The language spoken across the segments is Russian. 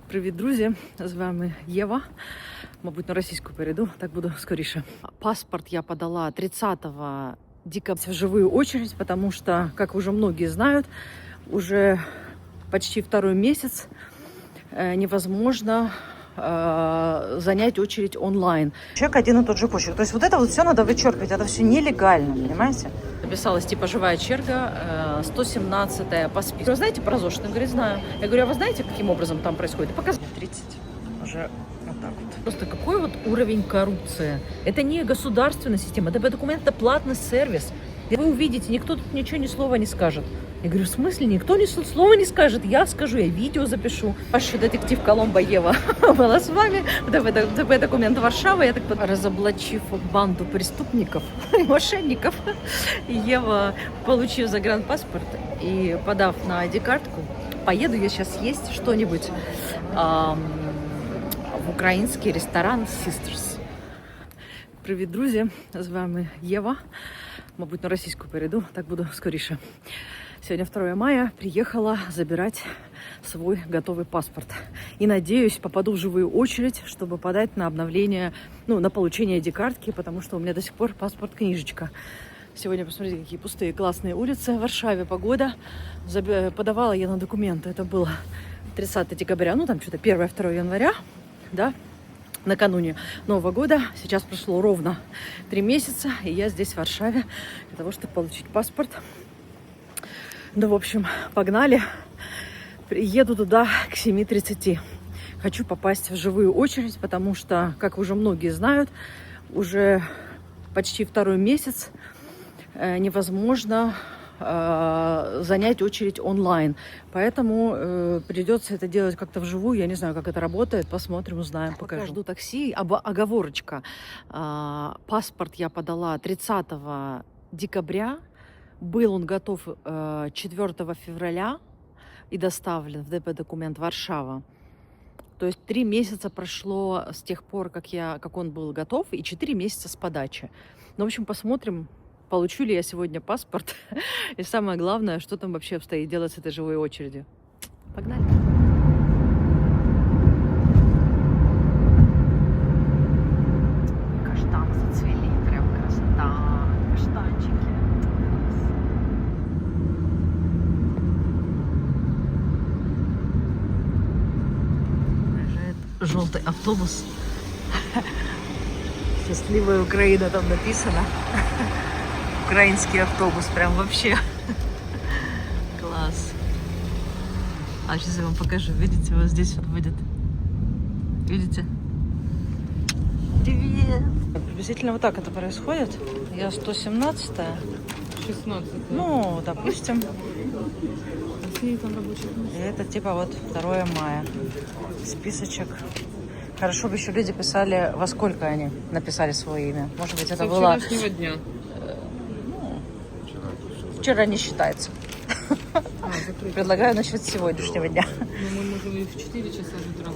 Привіт, друзі! З вами Єва. Мабуть, на російську перейду, так буду скоріше. Паспорт я подала 30 декабря в живую очередь, потому что, как уже многие знают, уже почти второй месяц невозможно занять очередь онлайн. Человек один и тот же почерк. То есть вот это вот все надо вычеркивать, это все нелегально, понимаете? Написалась типа живая черга, 117-я по списку. Вы знаете про ЗОЖ? Он говорит, знаю. Я говорю, а вы знаете, каким образом там происходит? Показывай. 30. Уже вот так вот. Просто какой вот уровень коррупции? Это не государственная система, это документ, это платный сервис. Вы увидите, никто тут ничего, ни слова не скажет. Я говорю, в смысле? Никто ни слова не скажет. Я скажу, я видео запишу. Ваш детектив Коломбо Ева была с вами. ДП документ Варшава. Я так разоблачив банду преступников и мошенников, Ева, получив загранпаспорт и подав на ID-картку, поеду я сейчас есть что-нибудь в український ресторан Sisters. Привіт, друзі! З вами Єва. Мабуть, на російську перейду, так буду скоріше. Сегодня 2 мая, приехала забирать свой готовый паспорт. И надеюсь, попаду в живую очередь, чтобы подать на обновление, на получение ID-картки, потому что у меня до сих пор паспорт-книжечка. Сегодня, посмотрите, какие пустые классные улицы в Варшаве, погода. Подавала я на документы, это было 30 декабря, там что-то 1-2 января, да, накануне Нового года. Сейчас прошло ровно 3 месяца, и я здесь, в Варшаве, для того, чтобы получить паспорт. В общем, погнали. Еду туда к 7:30. Хочу попасть в живую очередь, потому что, как уже многие знают, уже почти 2 месяц невозможно занять очередь онлайн. Поэтому придется это делать как-то вживую. Я не знаю, как это работает. Посмотрим, узнаем, покажу. Жду такси. Оговорочка. Паспорт я подала 30 декабря. Был он готов 4 февраля и доставлен в ДП документ Варшава. То есть 3 месяца прошло с тех пор, как он был готов, и 4 месяца с подачи. В общем, посмотрим, получу ли я сегодня паспорт. И самое главное, что там вообще обстоит делать с этой живой очередью. Погнали! Каштаны зацвели, прям красота. Каштанчики. Желтый автобус. Счастливая Украина там написано. Украинский автобус, прям вообще. Класс. А сейчас я вам покажу. Видите, вот здесь вот будет. Видите? Привет! Приблизительно вот так это происходит. Я 117-я. 16. Допустим. Там рабочий. И это типа вот 2 мая. Списочек. Хорошо бы еще люди писали, во сколько они написали свое имя. Может быть, это было... Со вчерашнего дня. Вчера не считается. Предлагаю насчет сегодняшнего дня. Мы можем и в 4 часа утра.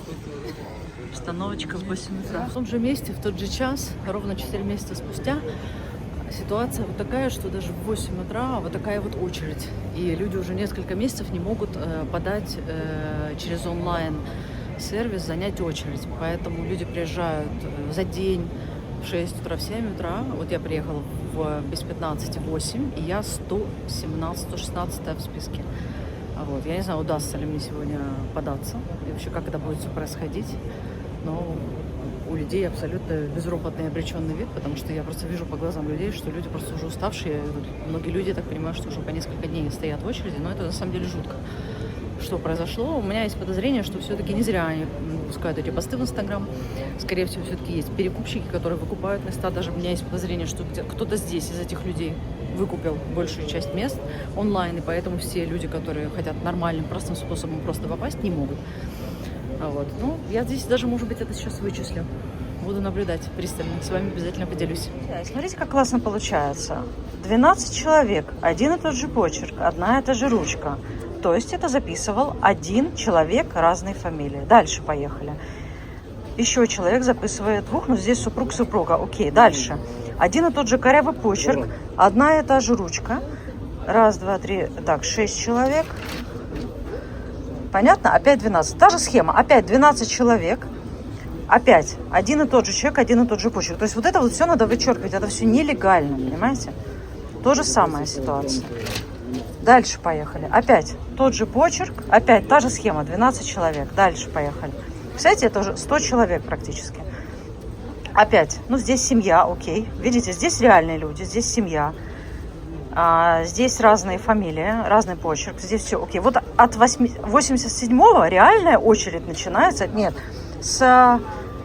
Остановочка в 8 утра. В том же месте, в тот же час, ровно 4 месяца спустя, ситуация вот такая, что даже в 8 утра вот такая вот очередь. И люди уже несколько месяцев не могут подать через онлайн-сервис, занять очередь. Поэтому люди приезжают за день в 6 утра, в 7 утра. Вот я приехала без 15:08, и я 116-116 в списке. Вот. Я не знаю, удастся ли мне сегодня податься, и вообще как это будет все происходить. Но у людей абсолютно безропотный и обреченный вид, потому что я просто вижу по глазам людей, что люди просто уже уставшие. Многие люди, я так понимаю, что уже по несколько дней стоят в очереди, но это на самом деле жутко. Что произошло? У меня есть подозрение, что все-таки не зря они пускают эти посты в Инстаграм. Скорее всего, все-таки есть перекупщики, которые выкупают места. Даже у меня есть подозрение, что кто-то здесь из этих людей выкупил большую часть мест онлайн, и поэтому все люди, которые хотят нормальным, простым способом просто попасть, не могут. Вот. Я здесь даже, может быть, это сейчас вычислю. Буду наблюдать пристально. С вами обязательно поделюсь. Смотрите, как классно получается. 12 человек, один и тот же почерк, одна и та же ручка. То есть это записывал один человек разной фамилии. Дальше поехали. Еще человек записывает 2, здесь супруга. Окей, дальше. Один и тот же корявый почерк, одна и та же ручка. 1, 2, 3, 6 человек. Понятно? Опять 12. Та же схема. Опять 12 человек. Опять один и тот же человек, один и тот же почерк. То есть вот это вот все надо вычеркивать. Это все нелегально, понимаете? То же самая ситуация. Дальше поехали. Опять тот же почерк. Опять та же схема. 12 человек. Дальше поехали. Кстати, это уже 100 человек практически. Опять. Ну, здесь семья, окей. Видите, здесь реальные люди. Здесь семья. Здесь разные фамилии, разный почерк. Здесь все окей. Вот от 87-го реальная очередь начинается. Нет, с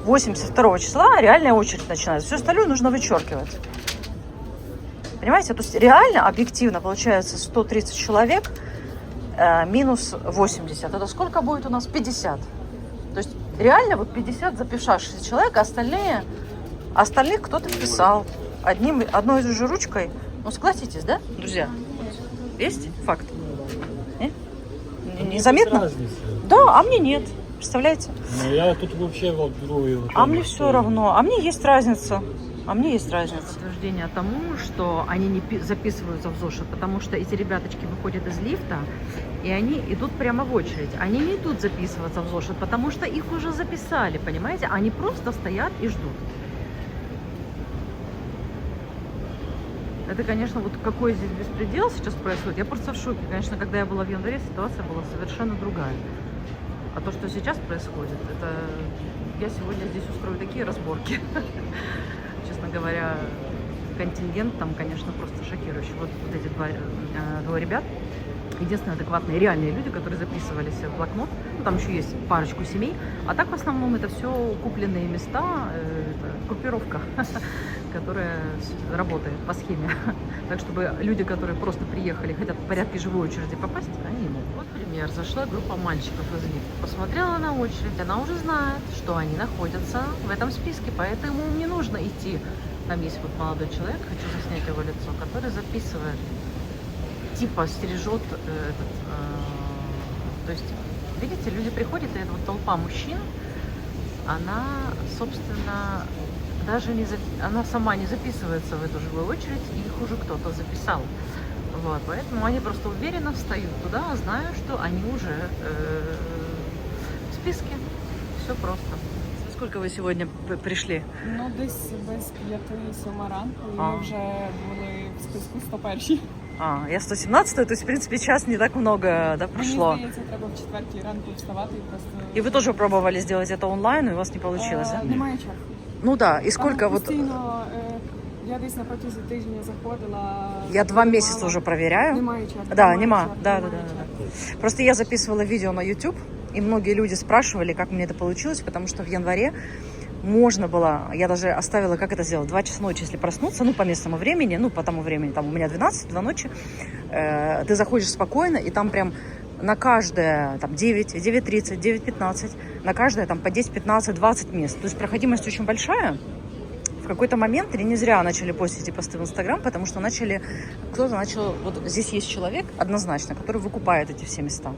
82 числа реальная очередь начинается. Все остальное нужно вычеркивать. Понимаете? То есть реально, объективно получается 130 человек минус 80. Это сколько будет у нас? 50. То есть реально вот 50 записавшихся человек, а остальных кто-то вписал одной и той же ручкой. Ну, согласитесь, да, друзья? Есть факт? Незаметно? Да, а мне нет. Представляете? Ну, я тут вообще вот беру... А мне все равно. А мне есть разница. Подтверждение тому, что они не записываются в зошит, потому что эти ребяточки выходят из лифта, и они идут прямо в очередь. Они не идут записываться в зошит, потому что их уже записали, понимаете? Они просто стоят и ждут. Это, конечно, вот какой здесь беспредел сейчас происходит. Я просто в шоке. Конечно, когда я была в январе, ситуация была совершенно другая. А то, что сейчас происходит, это... Я сегодня здесь устрою такие разборки. Честно говоря, контингент там, конечно, просто шокирующий. Вот эти двое ребят. Единственные адекватные, реальные люди, которые записывались в блокнот. Ну, там еще есть парочку семей. А так, в основном, это все купленные места, это группировка, которая работает по схеме. Так, чтобы люди, которые просто приехали, хотят в порядке живой очереди попасть, они не могут. Вот пример. Зашла группа мальчиков из лифта. Посмотрела на очередь. Она уже знает, что они находятся в этом списке, поэтому им не нужно идти. Там есть вот молодой человек, хочу заснять его лицо, который записывает, типа стережет то есть, видите, люди приходят, и эта вот толпа мужчин, она, собственно, даже она сама не записывается в эту живую очередь, их уже кто-то записал. Вот, поэтому они просто уверенно встают туда, зная, что они уже в списке. Все просто. Сколько ви сьогодні прийшли? Ну, десь без 5-7 ранку, і ми вже були в списку 101. Я 117-ю, то есть, в принципе, час не так много, да, прошло. Мені здається, треба в 4 ранку вставати і просто... И вы тоже пробовали сделать это онлайн, и у вас не получилось, да? Немає черг. Ну да, и сколько Там вот... постійно, я десь на протязі тижня заходила... Я 2 месяца уже проверяю. Немає черг. Да, нема. черг, Да. немає черг. Просто я записывала видео на YouTube, и многие люди спрашивали, как мне это получилось, потому что в январе можно было, я даже оставила, как это сделать, 2 часа ночи, если проснуться, ну, по местному времени, ну, по тому времени, там у меня 12, 2 ночи, ты заходишь спокойно, и там прям на каждое, там, 9, 9:30, 9:15, на каждое, там, по 10, 15, 20 мест. То есть проходимость очень большая. В какой-то момент, или не зря начали постить эти посты в Инстаграм, потому что кто-то начал, вот здесь есть человек, однозначно, который выкупает эти все места.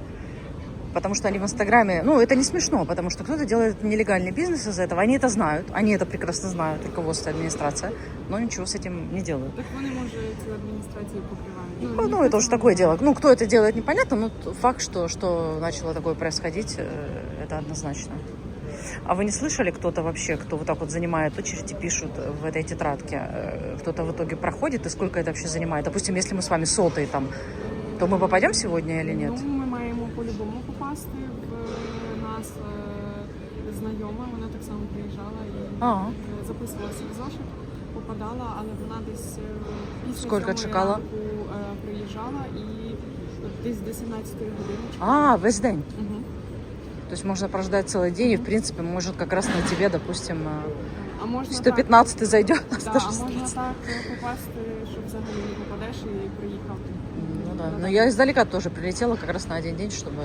Потому что они в Инстаграме, ну, это не смешно, потому что кто-то делает нелегальный бизнес из этого, они это знают, они это прекрасно знают, руководство, администрация, но ничего с этим не делают. Так вони, може, цю адміністрацію покривають. Ну, это уже такое дело. Ну, кто это делает, непонятно, но факт, что начало такое происходить, это однозначно. А вы не слышали, кто-то вообще, кто вот так вот занимает очередь и пишут в этой тетрадке, кто-то в итоге проходит, и сколько это вообще занимает? Допустим, если мы с вами сотые там, то мы попадем сегодня или нет? Ну, ми маємо по-любому попасти. В нас знайома, вона так само приїжджала і записувалася в зошит, попадала, але вона десь після Скільки чекала? ранку приїжджала і десь до 17 години чекала. Весь день? Угу. То есть можно прождать целый день, и, в принципе, может как раз на тебе, допустим, А можна 115 зайдет. так, а можна так попасти, що взагалі не попадеш і приїхав. Ну да, но я издалека тоже прилетела как раз на один день, чтобы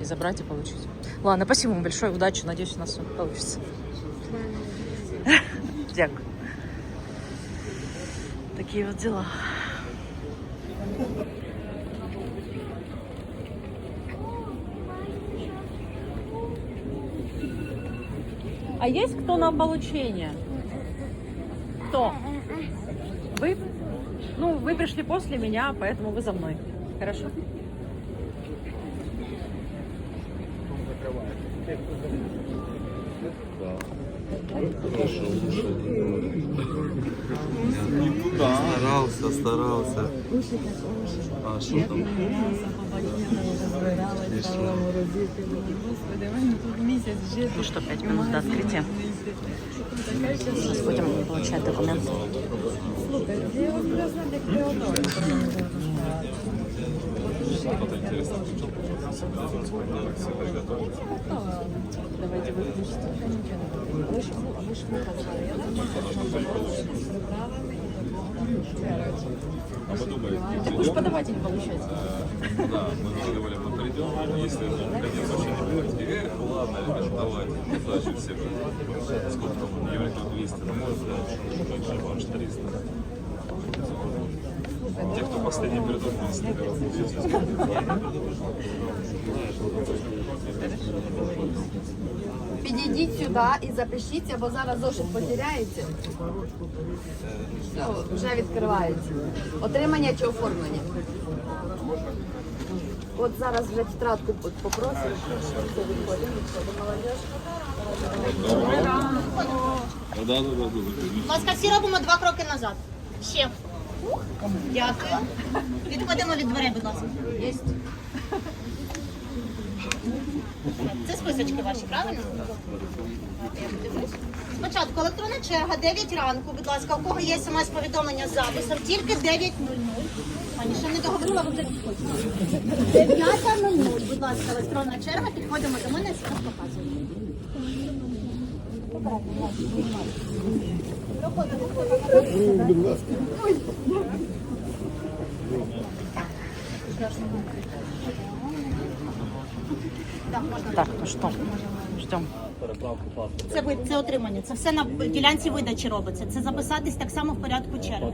и забрать, и получить. Ладно, спасибо вам большое, удачи, надеюсь, у нас все получится. Дякую. Такие вот дела. А есть кто на получение? Кто? Вы? Ну, вы пришли после меня, поэтому вы за мной. Хорошо? Старался. А что там? Ну что, 5 минут до открытия. Сейчас будем получать документы. Давайте выключите. Уж подавать не получается. Да, мы говорим, мы придем, если наконец вообще не будет. Ладно, ребят, давай, удачи всем. Сколько там, евро 200, ну может, да, меньше, ваш 300. Те, кто последний придумал, Підійдіть сюди і запишіться, бо зараз зошит потеряєте. Все, вже відкривається. Отримання чи оформлення. От зараз вже тетрадку попросимо. Все, відходимо, молодіж. Будь ласка, всі робимо 2 кроки назад. Ще. Дякую. Відходимо від дверей, будь ласка. Єсть. Це списочки ваші, правильно? Я подивлюсь. Спочатку електронна черга, 9 ранку, будь ласка, у кого є смс-повідомлення з записом, тільки 9:00. Пані, ще не договорила, ви вже підходите. 9:00, будь ласка, електронна черга, підходимо до мене, смс показуємо. Так, ну что, ждем. Це отримання. Це все на ділянці видачі робиться. Це записатись так само в порядку черги.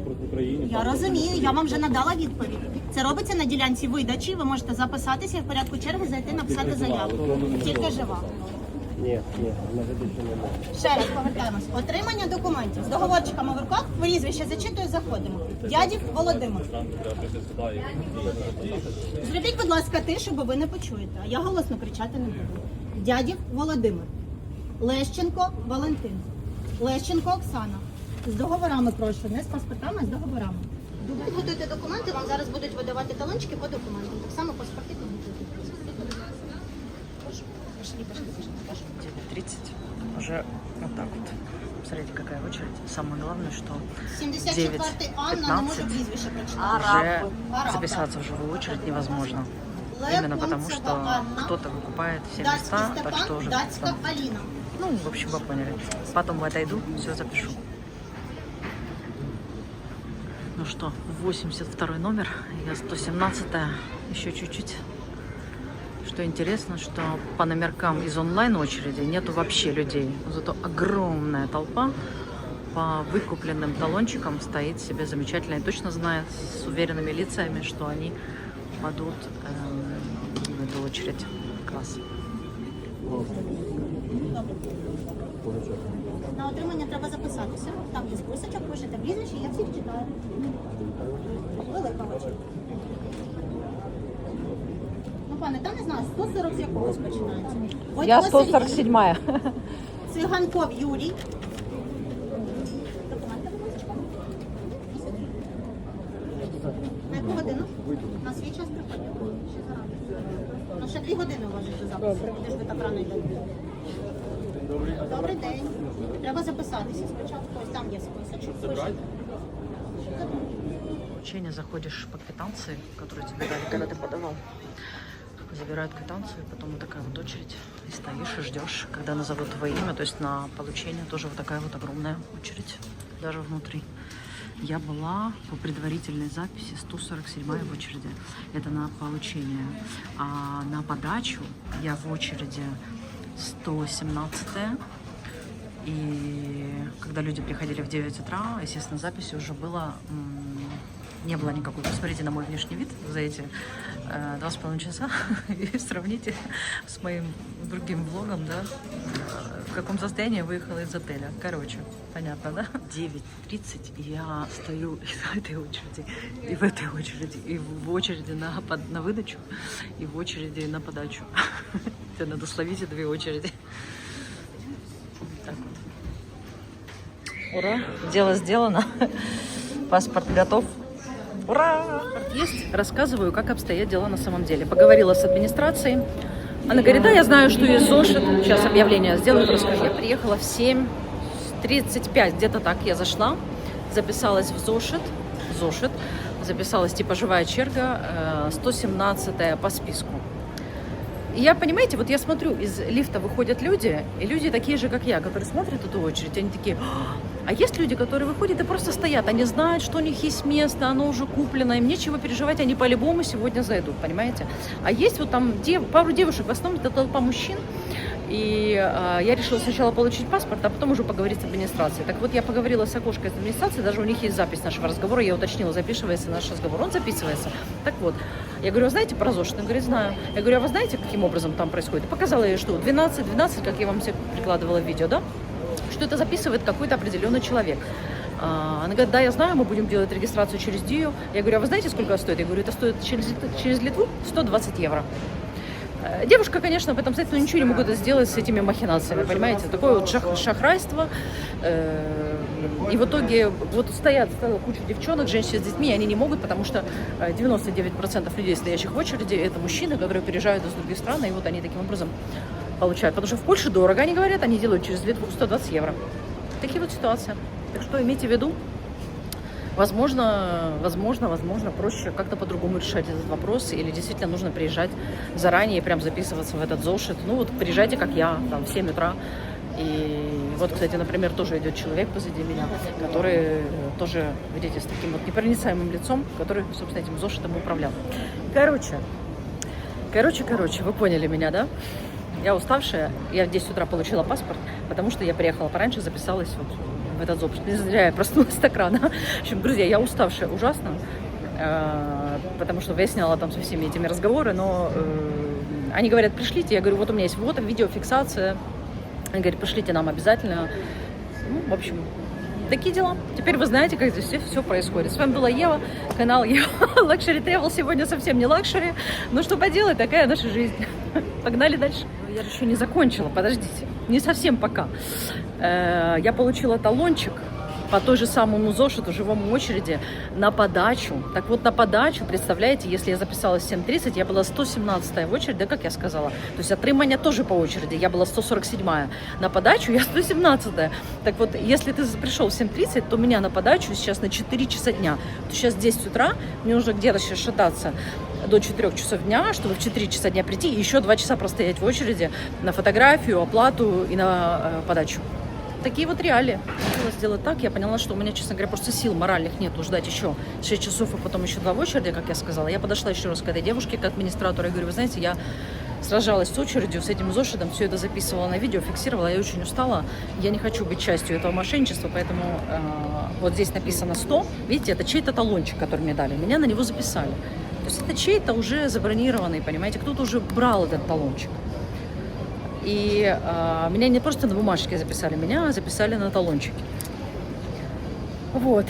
Я розумію, я вам вже надала відповідь. Це робиться на ділянці видачі. Ви можете записатися і в порядку черги зайти написати заяву. Тільки жива. Ні, на видачу не можна. Ще раз повертаємось. Отримання документів з договорчиками в руках. Прізвище зачитую, заходимо. Дядів Володимир. Зробіть, будь ласка, тишу, бо ви не почуєте. А я голосно кричати не буду. Дядів Володимир. Лещенко Валентин. Лещенко Оксана. З договорами прошу, не з паспортами, а з договорами. Готуйте документи, вам зараз будуть видавати талончики по документам. Так само паспорти готуйте. Прошу. Пошли. 9:30. Уже вот так вот. Смотрите, какая очередь. Самое главное, что 74-й Анна, не можу прізвище прочитати. уже Араб. записаться в живую очередь невозможно. Именно потому, что Анна. кто-то выкупает все Датський места, так что Степан, уже... Датська Аліна. Ну, в общем, вы поняли. Потом отойду, все запишу. Ну что, 82 номер, я 117-я, еще чуть-чуть. Что интересно, что по номеркам из онлайн-очереди нету вообще людей. Зато огромная толпа по выкупленным талончикам стоит себе замечательно и точно знает с уверенными лицами, что они попадут в эту очередь. Класс. На отримання треба записатися. Там є списочок, пишете прізвище, я всіх читаю. Велика очередь. Ну, пане, там не знаю, 140 з якогось починається. Я Войтко Сергій. 147-я. Циганков Юрій. Документи, будь ласка. На яку годину? На свій час приходять. Ще зарано. Ну, ще 2 години у вас же до запису. Куди ж ви так рано йдете? Добрий день. Треба записатися спочатку. Ось там є списочок. Пишете. Учение заходишь по квитанции, которую тебе дали, когда ты подавал. Забирают квитанцию, и потом вот такая вот очередь. И стоишь и ждешь, когда назовут твое имя. То есть на получение тоже вот такая вот огромная очередь. Даже внутри. Я была по предварительной записи 147-я в очереди. Это на получение. А на подачу я в очереди 117-я. И когда люди приходили в 9 утра, естественно, записи уже было... Не было никакой. Посмотрите на мой внешний вид за эти 2,5 часа и сравните с моим другим влогом, да, в каком состоянии я выехала из отеля. Короче, понятно, да? 9:30, и я стою и в этой очереди, и в этой очереди, и в очереди на выдачу, и в очереди на подачу. Тебе надо словить 2 очереди. Так вот. Ура, дело сделано, паспорт готов. Ура! Есть. Рассказываю, как обстоят дела на самом деле. Поговорила с администрацией. Она говорит, да, я знаю, что есть ЗОШИТ. Сейчас объявление сделаю, расскажу. Я приехала в 7:35, где-то так я зашла. Записалась в ЗОШИТ. Записалась типа живая черга, 117-я по списку. И я, понимаете, вот я смотрю, из лифта выходят люди, и люди такие же, как я, которые смотрят эту очередь, они такие... А есть люди, которые выходят и просто стоят, они знают, что у них есть место, оно уже куплено, им нечего переживать, они по-любому сегодня зайдут, понимаете? А есть вот там пару девушек, в основном это толпа мужчин, и я решила сначала получить паспорт, а потом уже поговорить с администрацией. Так вот, я поговорила с окошкой с администрацией, даже у них есть запись нашего разговора, я уточнила, записывается наш разговор, он записывается. Так вот, я говорю, а знаете про ЗОШИТ? Она говорит, знаю. Я говорю, а вы знаете, каким образом там происходит? И показала ей, что 12, как я вам все прикладывала в видео, да? Что это записывает какой-то определенный человек. Она говорит, да, я знаю, мы будем делать регистрацию через Дию. Я говорю, а вы знаете, сколько это стоит? Я говорю, это стоит через Литву 120 евро. Девушка, конечно, об этом знает, но ничего не могут сделать с этими махинациями, понимаете? Такое вот шахрайство. И в итоге вот стояла куча девчонок, женщин с детьми, и они не могут, потому что 99% людей, стоящих в очереди, это мужчины, которые приезжают из других стран, и вот они таким образом получают. Потому что в Польше дорого, они говорят, они делают через Литву 120 евро. Такие вот ситуации. Так что имейте в виду, возможно, проще как-то по-другому решать этот вопрос, или действительно нужно приезжать заранее и прям записываться в этот ЗОШИТ. Ну вот приезжайте, как я, там, в 7 утра. И вот, кстати, например, тоже идет человек позади меня, который тоже, видите, с таким вот непроницаемым лицом, который, собственно, этим ЗОШИТом управлял. Короче, вы поняли меня, да? Я уставшая, я в 10 утра получила паспорт, потому что я приехала пораньше, записалась вот в этот ЗОШИТ. Не зря я проснулась так рано. В общем, друзья, я уставшая ужасно, потому что выясняла там со всеми этими разговоры, но они говорят, пришлите. Я говорю, вот у меня есть фото, видеофиксация. Они говорят, пришлите нам обязательно. Ну, в общем, такие дела. Теперь вы знаете, как здесь все происходит. С вами была Ева, канал Ева Luxury Travel. Сегодня совсем не лакшери. Ну, что поделать, такая наша жизнь. Погнали дальше. Я еще не закончила, подождите. Не совсем пока. Я получила талончик по той же самому ЗОШИТу, живому очереди, на подачу. Так вот, на подачу, представляете, если я записалась в 7:30, я была 117-я в очереди, да, как я сказала. То есть отримання тоже по очереди, я была 147-я. На подачу я 117-я. Так вот, если ты пришел в 7:30, то меня на подачу сейчас на 4 часа дня. То сейчас 10 утра, мне нужно где-то сейчас шататься до 4 часов дня, чтобы в 4 часа дня прийти и еще 2 часа простоять в очереди на фотографию, оплату и на подачу. Такие вот реалии. Хотела сделать так, я поняла, что у меня, честно говоря, просто сил моральных нету ждать еще 6 часов, а потом еще 2 в очереди, как я сказала. Я подошла еще раз к этой девушке, к администратору, и говорю, вы знаете, я сражалась с очередью, с этим ЗОШИТом, все это записывала на видео, фиксировала, я очень устала, я не хочу быть частью этого мошенничества, поэтому вот здесь написано 100, видите, это чей-то талончик, который мне дали, меня на него записали. То есть это чей-то уже забронированный, понимаете, кто-то уже брал этот талончик. И меня не просто на бумажке записали, меня записали на талончике. Вот,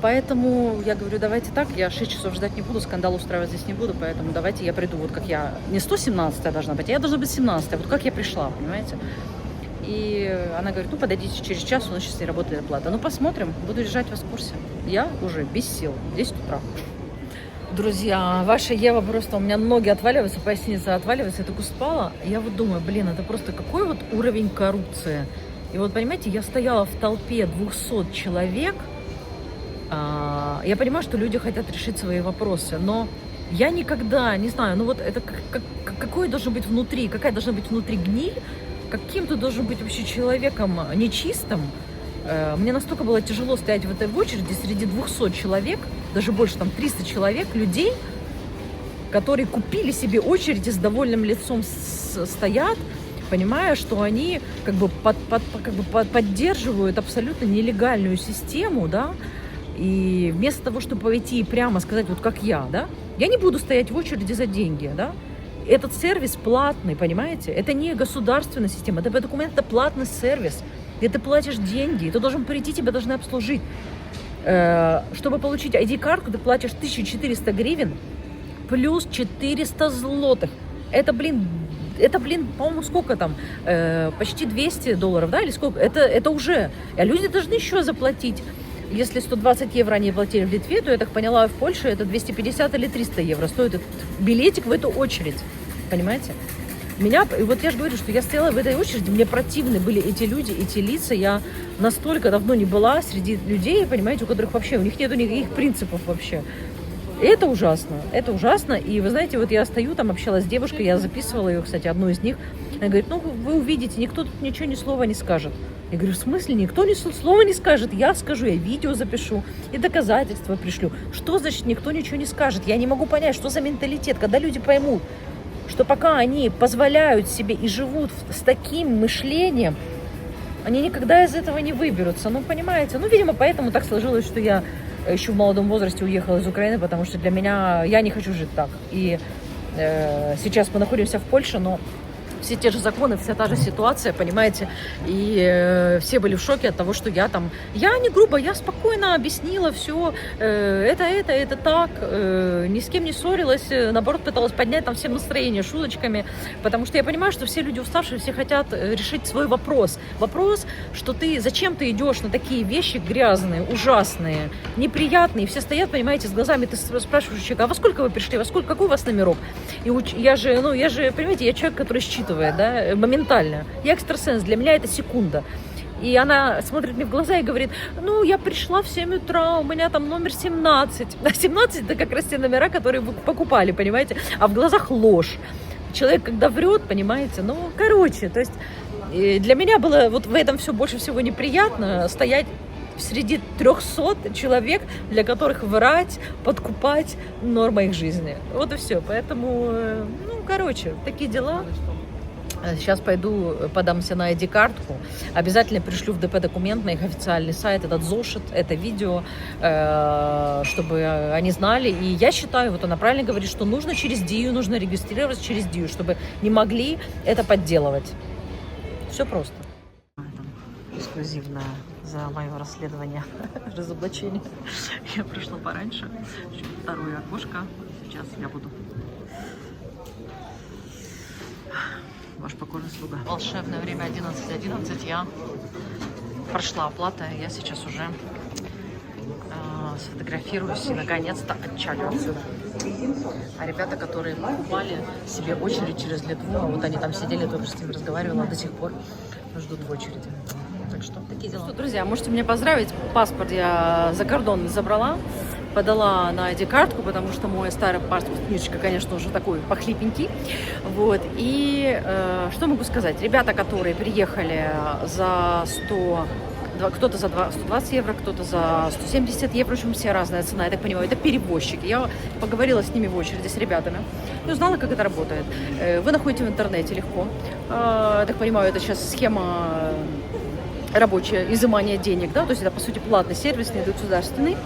поэтому я говорю, давайте так, я 6 часов ждать не буду, скандал устраивать здесь не буду, поэтому давайте я приду, вот как я, не 117-я должна быть, а я должна быть 17-я, вот как я пришла, понимаете. И она говорит, ну подойдите через час, у нас сейчас не работает оплата. Ну посмотрим, буду держать вас в курсе. Я уже без сил, 10 утра. Друзья, ваша Ева просто, у меня ноги отваливаются, поясница отваливается, я так устала. Я вот думаю, блин, это просто какой вот уровень коррупции. И вот, понимаете, я стояла в толпе 200 человек, я понимаю, что люди хотят решить свои вопросы, но я никогда, не знаю, ну вот это какой должен быть внутри, какая должна быть внутри гниль, каким ты должен быть вообще человеком нечистым. Мне настолько было тяжело стоять в этой очереди среди 200 человек, даже больше, там 300 человек, людей, которые купили себе очереди с довольным лицом стоят, понимая, что они как бы поддерживают абсолютно нелегальную систему, да, и вместо того, чтобы пойти и прямо сказать, вот как я, да, Я не буду стоять в очереди за деньги, да? Этот сервис платный, понимаете? Это не государственная система, это документ, это платный сервис, где ты платишь деньги, и ты должен прийти, тебя должны обслужить. Чтобы получить ID-карту, ты платишь 1400 гривен плюс 400 злотых. Это, блин, по-моему, сколько там? Почти $200, да, или сколько? Это уже. А люди должны еще заплатить. Если 120 евро они платили в Литве, то, я так поняла, в Польше это 250 или 300 евро стоит этот билетик в эту очередь. Понимаете? И вот я же говорю, что я стояла в этой очереди, мне противны были эти люди, эти лица. Я настолько давно не была среди людей, понимаете, у которых вообще, у них нету никаких принципов вообще. И это ужасно. И вы знаете, вот я стою, там общалась с девушкой, я записывала ее, кстати, одну из них. Она говорит, ну вы увидите, никто тут ничего, ни слова не скажет. Я говорю, в смысле, никто ни слова не скажет? Я скажу, я видео запишу и доказательства пришлю. Что значит никто ничего не скажет? Я не могу понять, что за менталитет, когда люди поймут, что пока они позволяют себе и живут с таким мышлением, они никогда из этого не выберутся. Ну, понимаете? Ну, видимо, поэтому так сложилось, что я еще в молодом возрасте уехала из Украины, потому что для меня, я не хочу жить так. И сейчас мы находимся в Польше, но все те же законы, вся та же ситуация, понимаете, и все были в шоке от того, что я не грубо, я спокойно объяснила все, это так, ни с кем не ссорилась, наоборот, пыталась поднять там всем настроение шуточками, потому что я понимаю, что все люди уставшие, все хотят решить свой вопрос, что зачем ты идешь на такие вещи грязные, ужасные, неприятные, все стоят, понимаете, с глазами, ты спрашиваешь человека, а во сколько вы пришли, какой у вас номерок, и я же, понимаете, я человек, который считывает, да, моментально. Я экстрасенс, для меня это секунда. И она смотрит мне в глаза и говорит, ну, я пришла в 7 утра, у меня там номер 17. 17 это как раз те номера, которые вы покупали, понимаете? А в глазах ложь. Человек, когда врет, понимаете, то есть для меня было вот в этом все больше всего неприятно стоять среди 300 человек, для которых врать, подкупать норма их жизни. Вот и все. Поэтому, такие дела. Сейчас пойду, подамся на ID-картку. Обязательно пришлю в ДП документ на их официальный сайт, этот зошит, это видео, чтобы они знали. И я считаю, вот она правильно говорит, что нужно через Дию, нужно регистрироваться через Дию, чтобы не могли это подделывать. Все просто. Эксклюзивно за мое расследование разоблачения. Я пришла пораньше. Второе окошко. Сейчас я буду. Ваш покорный слуга. Волшебное время 11:11. Я прошла оплата. Я сейчас уже сфотографируюсь и наконец-то отчалю отсюда. А ребята, которые покупали себе очередь через Литву, вот они там сидели, только что с ними разговаривала, до сих пор ждут в очереди. Так что такие дела. Друзья, можете меня поздравить. Паспорт я за кордон забрала. Подала на ID-картку, потому что мой старый паспорт, книжечка, конечно, уже такой похлипенький. Вот. И что могу сказать? Ребята, которые приехали за 100, кто-то за 120 евро, кто-то за 170 евро, в общем, все разная цена, я так понимаю, это перевозчики. Я поговорила с ними в очереди, с ребятами, и узнала, как это работает. Вы находите в интернете легко. Я так понимаю, это сейчас схема рабочая, изымание денег, да, то есть это, по сути, платный сервис, не государственный.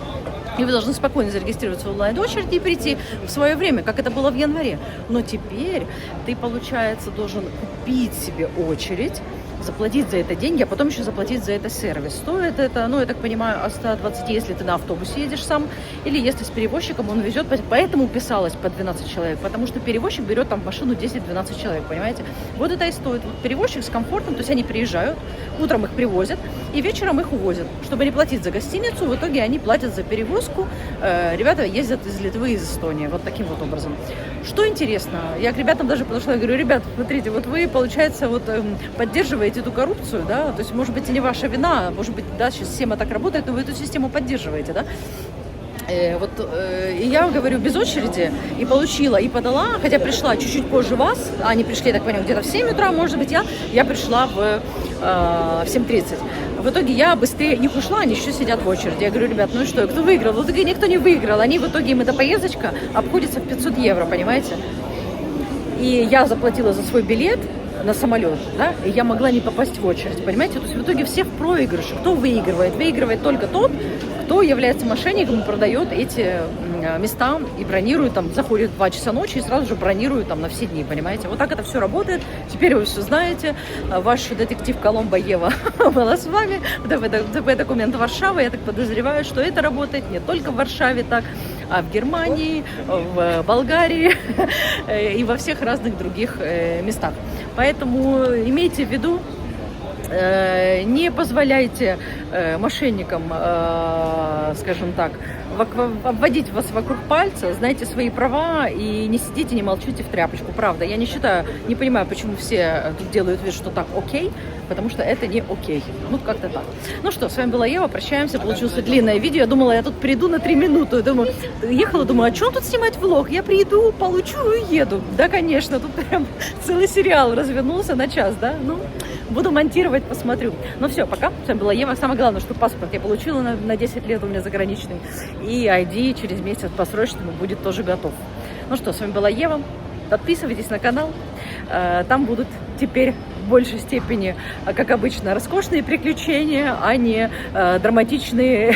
И вы должны спокойно зарегистрироваться в онлайн-очереди и прийти в свое время, как это было в январе. Но теперь ты, получается, должен купить себе очередь, заплатить за это деньги, а потом еще заплатить за это сервис. Стоит это, я так понимаю, от 120, если ты на автобусе едешь сам, или если с перевозчиком он везет, поэтому писалось по 12 человек, потому что перевозчик берет там в машину 10-12 человек, понимаете? Вот это и стоит. Вот перевозчик с комфортом, то есть они приезжают, утром их привозят, и вечером их увозят. Чтобы не платить за гостиницу, в итоге они платят за перевозку. Ребята ездят из Литвы, из Эстонии, вот таким вот образом. Что интересно, я к ребятам даже подошла и говорю, ребят, смотрите, вот вы, получается, поддерживаете эту коррупцию, да, то есть, может быть, и не ваша вина, может быть, да, сейчас система так работает, но вы эту систему поддерживаете, да. И я говорю, без очереди, и получила, и подала, хотя пришла чуть-чуть позже вас, они пришли, так понимаю, где-то в 7 утра, может быть, я пришла в 7:30. В итоге я быстрее них ушла, они еще сидят в очереди. Я говорю, ребят, ну и что, кто выиграл? В итоге никто не выиграл, они в итоге, им эта поездочка обходится в 500 евро, понимаете? И я заплатила за свой билет, на самолет, да, и я могла не попасть в очередь, понимаете? То есть в итоге все в проигрыше. Кто выигрывает? Выигрывает только тот, кто является мошенником и продает эти места и бронирует, там, заходит в 2 часа ночи и сразу же бронирует там на все дни, понимаете? Вот так это все работает. Теперь вы все знаете. Ваш детектив Коломбо Ева была с вами. ДП-документ Варшавы. Я так подозреваю, что это работает не только в Варшаве так, а в Германии, в Болгарии и во всех разных других местах. Поэтому имейте в виду, не позволяйте мошенникам, скажем так, обводить вас вокруг пальца, знайте свои права и не сидите, не молчите в тряпочку. Правда, я не понимаю, почему все тут делают вид, что так окей, потому что это не окей. Ну, как-то так. Ну что, с вами была Ева, прощаемся. Получилось длинное видео. Я думала, я тут приду на 3 минуты. Думаю, а что тут снимать влог? Я приду, получу и уеду. Да, конечно, тут прям целый сериал развернулся на час, да? Ну, буду монтировать, посмотрю. Ну все, пока. С вами была Ева. Самое главное, что паспорт я получила на 10 лет у меня заграничный. И ID через месяц по-срочному будет тоже готов. Ну что, с вами была Ева. Подписывайтесь на канал. Там будут теперь в большей степени, как обычно, роскошные приключения, а не драматичные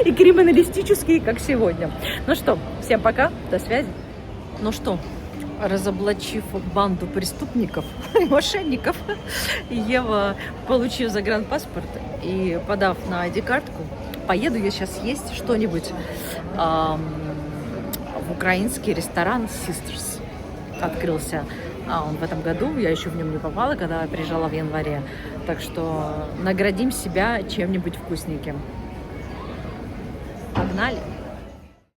и криминалистические, как сегодня. Ну что, всем пока, до связи. Ну что, разоблачив банду преступников и мошенников, Ева, получив загранпаспорт и подав на ID-картку, поеду я сейчас есть что-нибудь в украинский ресторан Sisters. Открылся он в этом году, я еще в нем не попала, когда я приезжала в январе. Так что наградим себя чем-нибудь вкусненьким. Погнали!